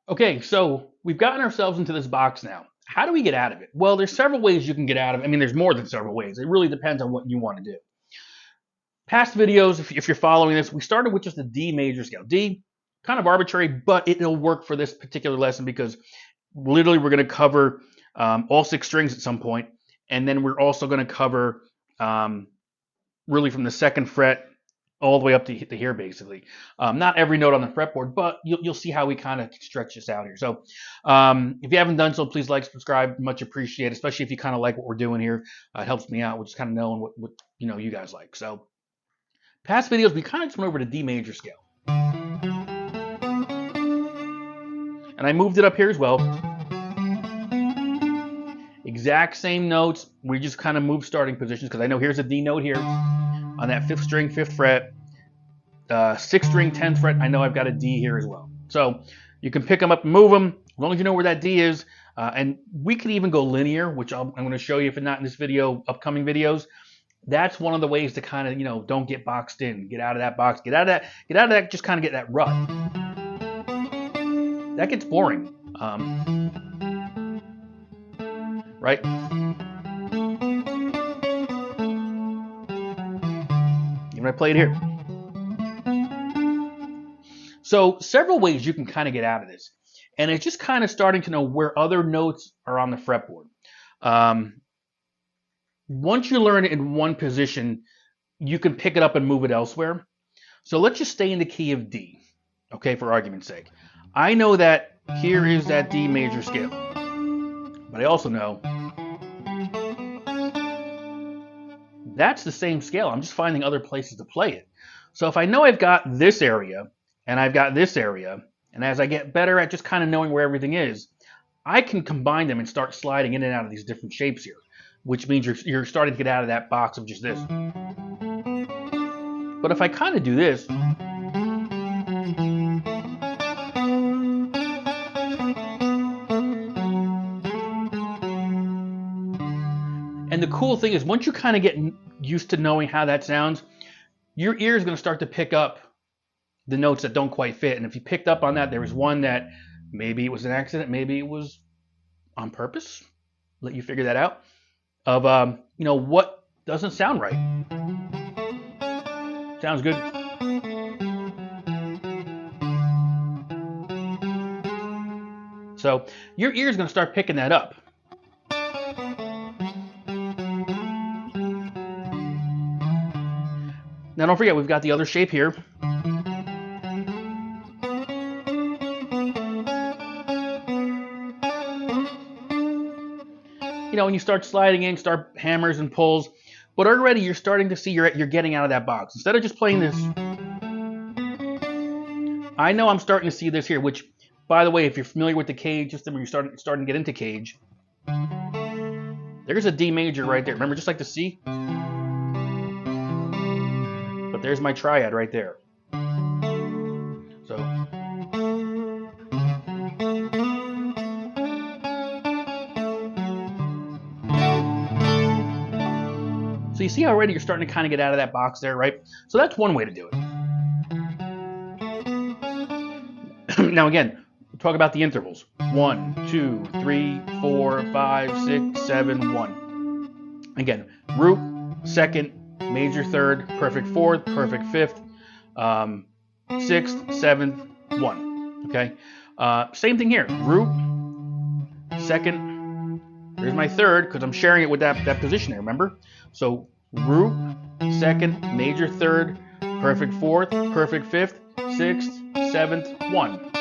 Okay, so we've gotten ourselves into this box now. How do we get out of it? Well, there's several ways you can get out of it. I mean, there's more than several ways. It really depends on what you want to do. Past videos, if you're following this, we started with just a D major scale. D, kind of arbitrary, but it'll work for this particular lesson because literally we're going to cover all 6 strings at some point, and then we're also going to cover really from the 2nd fret all the way up to here, basically. Not every note on the fretboard, but you'll see how we kind of stretch this out here. So if you haven't done so, please like, subscribe, much appreciated, especially if you kind of like what we're doing here. It helps me out with just kind of knowing what you guys like. So past videos, we kind of just went over to D major scale. And I moved it up here as well. Exact same notes. We just kind of moved starting positions because I know here's a D note here on that 5th string, 5th fret. 6th string, 10th fret. I know I've got a D here as well. So you can pick them up and move them as long as you know where that D is. And we can even go linear, which I'm going to show you if not in this video, upcoming videos. That's one of the ways to kind of, don't get boxed in. Get out of that box. Get out of that. Just kind of get that rut. That gets boring. Right? Even I play it here. So several ways you can kind of get out of this. And it's just kind of starting to know where other notes are on the fretboard. Once you learn it in one position, you can pick it up and move it elsewhere. So let's just stay in the key of D, okay, for argument's sake. I know that here is that D major scale. But I also know that's the same scale. I'm just finding other places to play it. So if I know I've got this area, and I've got this area, and as I get better at just kind of knowing where everything is, I can combine them and start sliding in and out of these different shapes here, which means you're starting to get out of that box of just this. But if I kind of do this, and the cool thing is once you kind of get used to knowing how that sounds, your ear is going to start to pick up the notes that don't quite fit. And if you picked up on that, there was one that maybe it was an accident, maybe it was on purpose. Let you figure that out. Of what doesn't sound right. Sounds good. So your ear is going to start picking that up. Now don't forget, we've got the other shape here. When you start sliding in, start hammers and pulls, but already you're starting to see you're getting out of that box. Instead of just playing this, I know I'm starting to see this here, which, by the way, if you're familiar with the cage system or you're starting to get into cage, there's a D major right there. Remember, just like the C? But there's my triad right there. So you see how already you're starting to kind of get out of that box there, right? So that's one way to do it. Now again, we'll talk about the intervals. 1, 2, 3, 4, 5, 6, 7, 1. Again, root, 2nd, major 3rd, perfect 4th, perfect 5th, 6th, 7th, 1. Okay? Same thing here. Root, 2nd, there's my 3rd because I'm sharing it with that position there, remember? So root, 2nd, major 3rd, perfect 4th, perfect 5th, 6th, 7th, 1.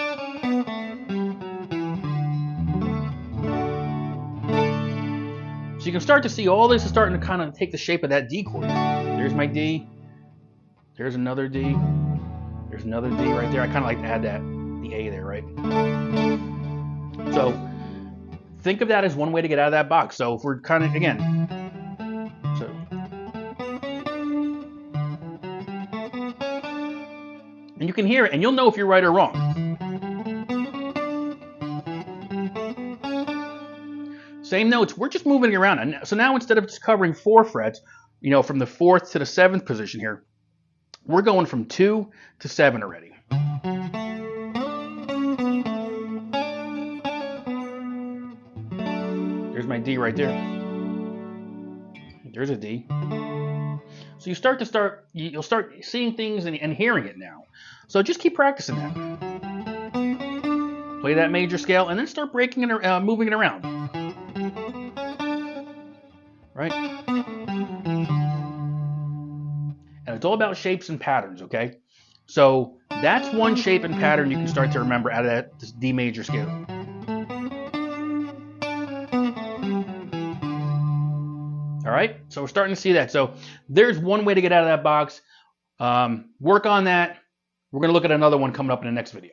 So you can start to see all this is starting to kind of take the shape of that D chord. There's my D. There's another D. There's another D right there. I kind of like to add the A there, right? So think of that as one way to get out of that box. So if we're kind of, again, so and you can hear it, and you'll know if you're right or wrong. Same notes, we're just moving it around. And so now instead of just covering 4 frets, from the 4th to the 7th position here, we're going from 2 to 7 already. There's my D right there. There's a D. So you'll start seeing things and hearing it now. So just keep practicing that. Play that major scale and then start breaking it, moving it around. Right? And it's all about shapes and patterns, okay? So that's one shape and pattern you can start to remember out of this D major scale. All right, so we're starting to see that. So there's one way to get out of that box. Work on that. We're going to look at another one coming up in the next video.